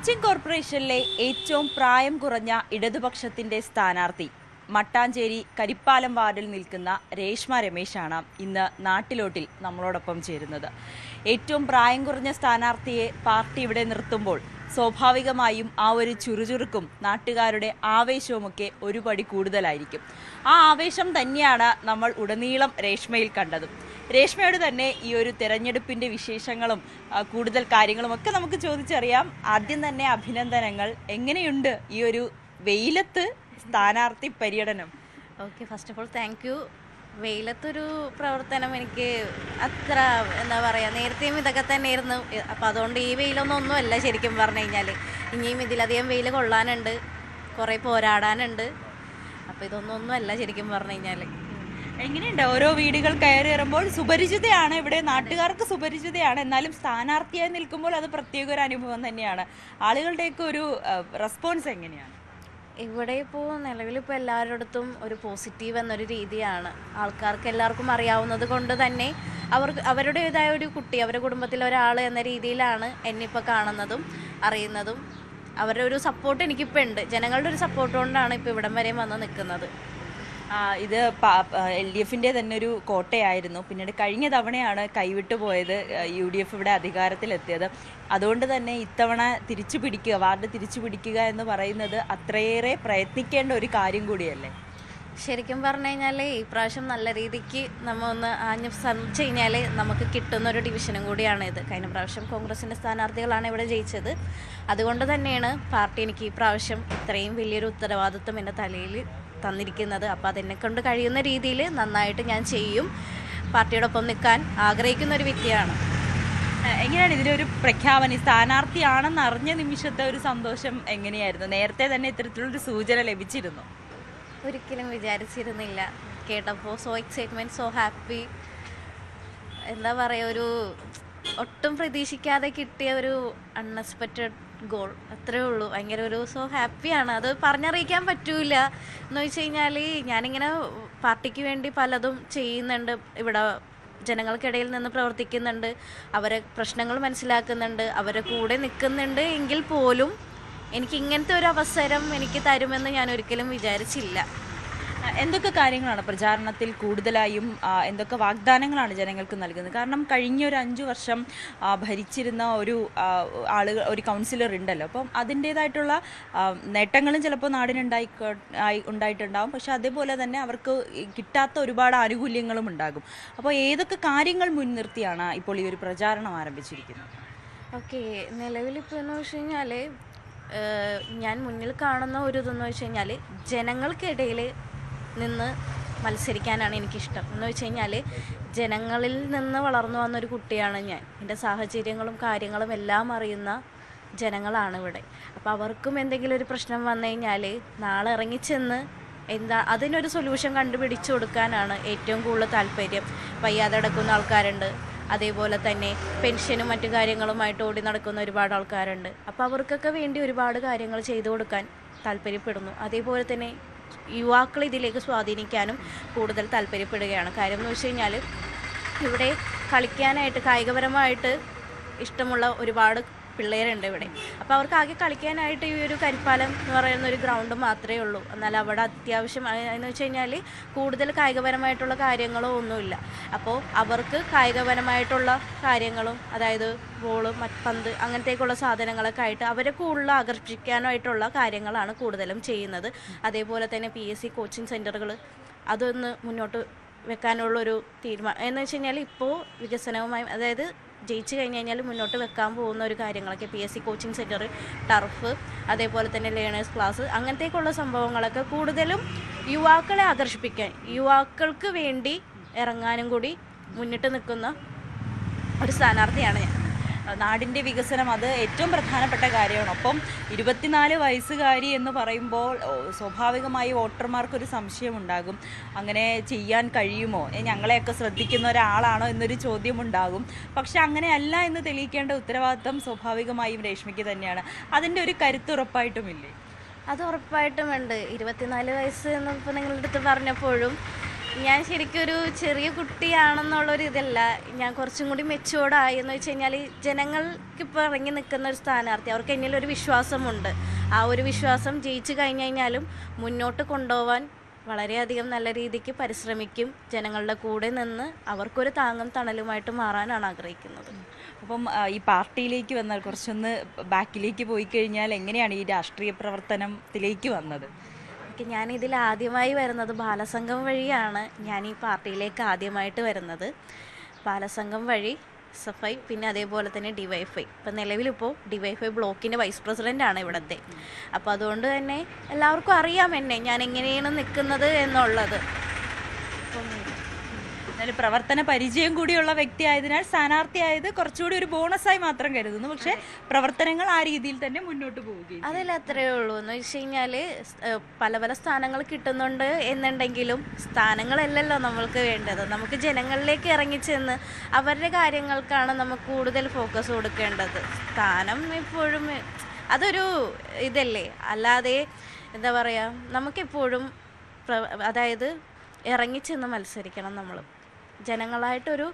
കൊച്ചിൻ കോർപ്പറേഷനിലെ ഏറ്റവും പ്രായം കുറഞ്ഞ ഇടതുപക്ഷത്തിന്റെ സ്ഥാനാർത്ഥി മട്ടാഞ്ചേരി കരിപ്പാലം വാർഡിൽ നിൽക്കുന്ന രേഷ്മ രമേശാണ് ഇന്ന് നാട്ടിലോട്ടിൽ നമ്മളോടൊപ്പം ചേരുന്നത്. ഏറ്റവും പ്രായം കുറഞ്ഞ സ്ഥാനാർത്ഥിയെ പാർട്ടി ഇവിടെ നിർത്തുമ്പോൾ സ്വാഭാവികമായും ആ ഒരു ചുറുചുറുക്കും നാട്ടുകാരുടെ ആവേശവുമൊക്കെ ഒരു പടി കൂടുതലായിരിക്കും. ആ ആവേശം തന്നെയാണ് നമ്മൾ ഉടനീളം രേഷ്മയിൽ കണ്ടതും. രേഷ്മയോട് തന്നെ ഈ ഒരു തെരഞ്ഞെടുപ്പിന്റെ വിശേഷങ്ങളും കൂടുതൽ കാര്യങ്ങളും ഒക്കെ നമുക്ക് ചോദിച്ചറിയാം. ആദ്യം തന്നെ അഭിനന്ദനങ്ങൾ. എങ്ങനെയുണ്ട് ഈ ഒരു വെയിലത്ത് സ്ഥാനാർത്ഥി പര്യടനം? Okay, first of all thank you. വെയിലത്തൊരു പ്രവർത്തനം എനിക്ക് അത്ര എന്താ പറയുക, നേരത്തെയും ഇതൊക്കെ തന്നെയായിരുന്നു. അപ്പോൾ അതുകൊണ്ട് ഈ വെയിലൊന്നും ശരിക്കും പറഞ്ഞു കഴിഞ്ഞാൽ. ഇനിയും ഇതിലധികം വെയിൽ കൊള്ളാനുണ്ട്, കുറേ പോരാടാനുണ്ട്. അപ്പോൾ ഇതൊന്നും ശരിക്കും പറഞ്ഞു കഴിഞ്ഞാൽ. എങ്ങനെയുണ്ട് ഓരോ വീടുകൾ കയറി ഇറങ്ങുമ്പോൾ? സുപരിചിതയാണ്, ഇവിടെ നാട്ടുകാർക്ക് സുപരിചിതയാണ്, എന്നാലും സ്ഥാനാർത്ഥിയായി നിൽക്കുമ്പോൾ അത് പ്രത്യേക ഒരു അനുഭവം തന്നെയാണ്. ആളുകളുടെയൊക്കെ ഒരു റെസ്പോൺസ് എങ്ങനെയാണ്? ഇവിടെ ഇപ്പോൾ നിലവിലിപ്പോൾ എല്ലാവരുടെ അടുത്തും ഒരു പോസിറ്റീവ് എന്നൊരു രീതിയാണ്. ആൾക്കാർക്ക് എല്ലാവർക്കും അറിയാവുന്നത് കൊണ്ട് തന്നെ അവരുടേതായ ഒരു കുട്ടി, അവരുടെ കുടുംബത്തിലെ ഒരാൾ എന്ന രീതിയിലാണ് എന്നെ ഇപ്പോൾ കാണുന്നതും അറിയുന്നതും. അവരുടെ ഒരു സപ്പോർട്ട് എനിക്കിപ്പോൾ ഉണ്ട്. ജനങ്ങളുടെ ഒരു സപ്പോർട്ട് കൊണ്ടാണ് ഇപ്പോൾ ഇവിടം വരെയും വന്ന് നിൽക്കുന്നത്. ഇത് LDFന്റെ തന്നെ ഒരു കോട്ടയായിരുന്നു. പിന്നീട് കഴിഞ്ഞ തവണയാണ് കൈവിട്ടു പോയത് UDF ഇവിടെ അധികാരത്തിലെത്തിയത്. അതുകൊണ്ട് തന്നെ ഇത്തവണ തിരിച്ചു പിടിക്കുക, വാർഡ് തിരിച്ചു പിടിക്കുക എന്ന് പറയുന്നത് അത്രയേറെ പ്രയത്നിക്കേണ്ട ഒരു കാര്യം കൂടിയല്ലേ? ശരിക്കും പറഞ്ഞു കഴിഞ്ഞാൽ ഈ പ്രാവശ്യം നല്ല രീതിക്ക് നമ്മൾ ഒന്ന് ആഞ്ഞു ശ്രമിച്ചു കഴിഞ്ഞാൽ നമുക്ക് കിട്ടുന്ന ഒരു ഡിവിഷനും കൂടിയാണ് ഇത്. കഴിഞ്ഞ പ്രാവശ്യം കോൺഗ്രസിൻ്റെ സ്ഥാനാർത്ഥികളാണ് ഇവിടെ ജയിച്ചത്. അതുകൊണ്ട് തന്നെയാണ് പാർട്ടി എനിക്ക് ഈ പ്രാവശ്യം ഇത്രയും വലിയൊരു ഉത്തരവാദിത്വം എൻ്റെ തലയിൽ തന്നിരിക്കുന്നത്. അപ്പോൾ അതെന്നെ കൊണ്ട് കഴിയുന്ന രീതിയിൽ നന്നായിട്ട് ഞാൻ ചെയ്യും. പാർട്ടിയോടൊപ്പം നിൽക്കാൻ ആഗ്രഹിക്കുന്ന ഒരു വ്യക്തിയാണ്. എങ്ങനെയാണ് ഇതിലൊരു പ്രഖ്യാപനം, സ്ഥാനാർത്ഥിയാണെന്ന് അറിഞ്ഞ നിമിഷത്തെ ഒരു സന്തോഷം എങ്ങനെയായിരുന്നു? നേരത്തെ തന്നെ ഇത്തരത്തിലൊരു സൂചന ലഭിച്ചിരുന്നു? ഒരിക്കലും വിചാരിച്ചിരുന്നില്ല. കേട്ടപ്പോൾ സോ എക്സൈറ്റ്മെൻറ്റ്, സോ ഹാപ്പി. എന്താ പറയുക, ഒരു ഒട്ടും പ്രതീക്ഷിക്കാതെ കിട്ടിയ ഒരു അൺഎക്സ്പെക്റ്റഡ് ഗോൾ, അത്രേ ഉള്ളൂ. ഭയങ്കര ഒരു സോ ഹാപ്പിയാണ്. അത് പറഞ്ഞറിയിക്കാൻ പറ്റൂല. എന്ന് വെച്ച് കഴിഞ്ഞാൽ ഞാനിങ്ങനെ പാർട്ടിക്ക് വേണ്ടി പലതും ചെയ്യുന്നുണ്ട്, ഇവിടെ ജനങ്ങൾക്കിടയിൽ നിന്ന് പ്രവർത്തിക്കുന്നുണ്ട്, അവരെ പ്രശ്നങ്ങൾ മനസ്സിലാക്കുന്നുണ്ട്, അവരെ കൂടെ നിൽക്കുന്നുണ്ട്. എങ്കിൽ പോലും എനിക്ക് ഇങ്ങനത്തെ ഒരു അവസരം എനിക്ക് തരുമെന്ന് ഞാൻ ഒരിക്കലും വിചാരിച്ചില്ല. എന്തൊക്കെ കാര്യങ്ങളാണ് പ്രചാരണത്തിൽ കൂടുതലായും എന്തൊക്കെ വാഗ്ദാനങ്ങളാണ് ജനങ്ങൾക്ക് നൽകുന്നത്? കാരണം കഴിഞ്ഞ ഒരു 5 വർഷം ഭരിച്ചിരുന്ന ഒരു ഒരു കൗൺസിലർ ഉണ്ടല്ലോ. അപ്പം അതിൻ്റേതായിട്ടുള്ള നേട്ടങ്ങളും ചിലപ്പോൾ ഉണ്ടായിട്ടുണ്ടാവും. പക്ഷെ അതേപോലെ തന്നെ അവർക്ക് കിട്ടാത്ത ഒരുപാട് ആനുകൂല്യങ്ങളും ഉണ്ടാകും. അപ്പോൾ ഏതൊക്കെ കാര്യങ്ങൾ മുൻനിർത്തിയാണ് ഇപ്പോൾ ഈ ഒരു പ്രചാരണം ആരംഭിച്ചിരിക്കുന്നത്? ഓക്കെ, നിലവിലിപ്പോൾ എന്ന് വെച്ച് കഴിഞ്ഞാൽ ഞാൻ മുന്നിൽ കാണുന്ന ഒരു ഇതെന്ന് വെച്ച് കഴിഞ്ഞാൽ ജനങ്ങൾക്കിടയിൽ നിന്ന് മത്സരിക്കാനാണ് എനിക്കിഷ്ടം. എന്ന് വെച്ച് കഴിഞ്ഞാൽ ജനങ്ങളിൽ നിന്ന് വളർന്നു വന്നൊരു കുട്ടിയാണ് ഞാൻ. എൻ്റെ സാഹചര്യങ്ങളും കാര്യങ്ങളും എല്ലാം അറിയുന്ന ജനങ്ങളാണ് ഇവിടെ. അപ്പോൾ അവർക്കും എന്തെങ്കിലും ഒരു പ്രശ്നം വന്നു കഴിഞ്ഞാൽ നാളെ ഇറങ്ങിച്ചെന്ന് അതിനൊരു സൊല്യൂഷൻ കണ്ടുപിടിച്ചു കൊടുക്കാനാണ് ഏറ്റവും കൂടുതൽ താല്പര്യം. വയ്യാതെ കിടക്കുന്ന ആൾക്കാരുണ്ട്, അതേപോലെ തന്നെ പെൻഷനും മറ്റു കാര്യങ്ങളുമായിട്ട് ഓടി നടക്കുന്ന ഒരുപാട് ആൾക്കാരുണ്ട്. അപ്പോൾ അവർക്കൊക്കെ വേണ്ടി ഒരുപാട് കാര്യങ്ങൾ ചെയ്തു കൊടുക്കാൻ താല്പര്യപ്പെടുന്നു. അതേപോലെ തന്നെ യുവാക്കളെ ഇതിലേക്ക് സ്വാധീനിക്കാനും കൂടുതൽ താല്പര്യപ്പെടുകയാണ്. കാര്യം എന്ന് വെച്ച് കഴിഞ്ഞാൽ ഇവിടെ കളിക്കാനായിട്ട് കായികപരമായിട്ട് ഇഷ്ടമുള്ള ഒരുപാട് പിള്ളേരുണ്ട് ഇവിടെ. അപ്പോൾ അവർക്ക് ആകെ കളിക്കാനായിട്ട് ഈ ഒരു കരിപ്പാലം എന്ന് പറയുന്ന ഒരു ഗ്രൗണ്ട് മാത്രമേ ഉള്ളൂ. എന്നാൽ അവിടെ അത്യാവശ്യം എന്ന് വെച്ച് കഴിഞ്ഞാൽ കൂടുതൽ കായികപരമായിട്ടുള്ള കാര്യങ്ങളോ ഒന്നുമില്ല. അപ്പോൾ അവർക്ക് കായികപരമായിട്ടുള്ള കാര്യങ്ങളും, അതായത് ബോള്, പന്ത്, അങ്ങനത്തേക്കുള്ള സാധനങ്ങളൊക്കെ ആയിട്ട് അവരെ കൂടുതൽ ആകർഷിക്കാനായിട്ടുള്ള കാര്യങ്ങളാണ് കൂടുതലും ചെയ്യുന്നത്. അതേപോലെ തന്നെ PSC കോച്ചിങ് സെൻറ്ററുകൾ അതൊന്ന് മുന്നോട്ട് വെക്കാനുള്ളൊരു തീരുമാനം എന്ന് വെച്ച് കഴിഞ്ഞാൽ ഇപ്പോൾ വികസനവുമായി, അതായത് ജയിച്ചു കഴിഞ്ഞ് കഴിഞ്ഞാൽ മുന്നോട്ട് വെക്കാൻ പോകുന്ന ഒരു കാര്യങ്ങളൊക്കെ PSC കോച്ചിങ് സെൻറ്റർ, ടർഫ്, അതേപോലെ തന്നെ ലേണേഴ്സ് ക്ലാസ്, അങ്ങനത്തേക്കുള്ള സംഭവങ്ങളൊക്കെ കൂടുതലും യുവാക്കളെ ആകർഷിപ്പിക്കാൻ, യുവാക്കൾക്ക് വേണ്ടി ഇറങ്ങാനും കൂടി മുന്നിട്ട് നിൽക്കുന്ന ഒരു സ്ഥാനാർത്ഥിയാണ് ഞാൻ. നാടിൻ്റെ വികസനം അത് ഏറ്റവും പ്രധാനപ്പെട്ട കാര്യമാണ്. ഒപ്പം 24 വയസ്സുകാരി എന്ന് പറയുമ്പോൾ സ്വാഭാവികമായി വോട്ടർമാർക്കൊരു സംശയമുണ്ടാകും, അങ്ങനെ ചെയ്യാൻ കഴിയുമോ, ഞങ്ങളെയൊക്കെ ശ്രദ്ധിക്കുന്ന ഒരാളാണോ എന്നൊരു ചോദ്യമുണ്ടാകും. പക്ഷെ അങ്ങനെയല്ല എന്ന് തെളിയിക്കേണ്ട ഉത്തരവാദിത്തം സ്വാഭാവികമായും രേഷ്മയ്ക്ക് തന്നെയാണ്. അതിൻ്റെ ഒരു കരുത്ത് ഉറപ്പായിട്ടുമില്ലേ? അത് ഉറപ്പായിട്ടുമുണ്ട്. 24 വയസ്സ് എന്നിപ്പോൾ നിങ്ങളുടെ അടുത്ത് പറഞ്ഞപ്പോഴും ഞാൻ ശരിക്കും ഒരു ചെറിയ കുട്ടിയാണെന്നുള്ളൊരു ഇതല്ല, ഞാൻ കുറച്ചും കൂടി മെച്ചുവേർഡായി എന്ന് വെച്ച് കഴിഞ്ഞാൽ ജനങ്ങൾക്ക് ഇപ്പോൾ ഇറങ്ങി നിൽക്കുന്ന ഒരു സ്ഥാനാർത്ഥി, അവർക്ക് എന്നിലൊരു വിശ്വാസമുണ്ട്. ആ ഒരു വിശ്വാസം ജയിച്ചു കഴിഞ്ഞു കഴിഞ്ഞാലും മുന്നോട്ട് കൊണ്ടുപോകാൻ വളരെയധികം നല്ല രീതിക്ക് പരിശ്രമിക്കും. ജനങ്ങളുടെ കൂടെ നിന്ന് അവർക്കൊരു താങ്ങും തണലുമായിട്ട് മാറാനാണ് ആഗ്രഹിക്കുന്നത്. അപ്പം ഈ പാർട്ടിയിലേക്ക് വന്നാൽ കുറച്ചൊന്ന് ബാക്കിലേക്ക് പോയി കഴിഞ്ഞാൽ എങ്ങനെയാണ് ഈ രാഷ്ട്രീയ പ്രവർത്തനത്തിലേക്ക് വന്നത്? ഞാനിതിൽ ആദ്യമായി വരുന്നത് ബാലസംഘം വഴിയാണ്. ഞാൻ ഈ പാർട്ടിയിലേക്ക് ആദ്യമായിട്ട് വരുന്നത് ബാലസംഘം വഴി, SFI, പിന്നെ അതേപോലെ തന്നെ DYFI. ഇപ്പം നിലവിലിപ്പോൾ DYFI ബ്ലോക്കിൻ്റെ വൈസ് പ്രസിഡൻ്റാണ് ഇവിടുത്തെ. അപ്പോൾ അതുകൊണ്ട് തന്നെ എല്ലാവർക്കും അറിയാം എന്നെ, ഞാൻ എങ്ങനെയാണ് നിൽക്കുന്നത് എന്നുള്ളത്. എന്നാലും പ്രവർത്തന പരിചയം കൂടിയുള്ള വ്യക്തി ആയതിനാൽ സ്ഥാനാർത്ഥിയായത് കുറച്ചുകൂടി ഒരു ബോണസായി മാത്രം കരുതുന്നു. പക്ഷേ പ്രവർത്തനങ്ങൾ ആ രീതിയിൽ തന്നെ മുന്നോട്ട് പോവുകയും അതിൽ അത്രയേ ഉള്ളൂ. എന്ന് വെച്ച് കഴിഞ്ഞാൽ പല പല സ്ഥാനങ്ങൾ കിട്ടുന്നുണ്ട് എന്നുണ്ടെങ്കിലും സ്ഥാനങ്ങളല്ലല്ലോ നമ്മൾക്ക് വേണ്ടത്. നമുക്ക് ജനങ്ങളിലേക്ക് ഇറങ്ങിച്ചെന്ന് അവരുടെ കാര്യങ്ങൾക്കാണ് നമുക്ക് കൂടുതൽ ഫോക്കസ് കൊടുക്കേണ്ടത്. സ്ഥാനം എപ്പോഴും അതൊരു ഇതല്ലേ, അല്ലാതെ എന്താ പറയുക, നമുക്കെപ്പോഴും അതായത് ഇറങ്ങിച്ചെന്ന് മത്സരിക്കണം. നമ്മൾ ജനങ്ങളായിട്ടൊരു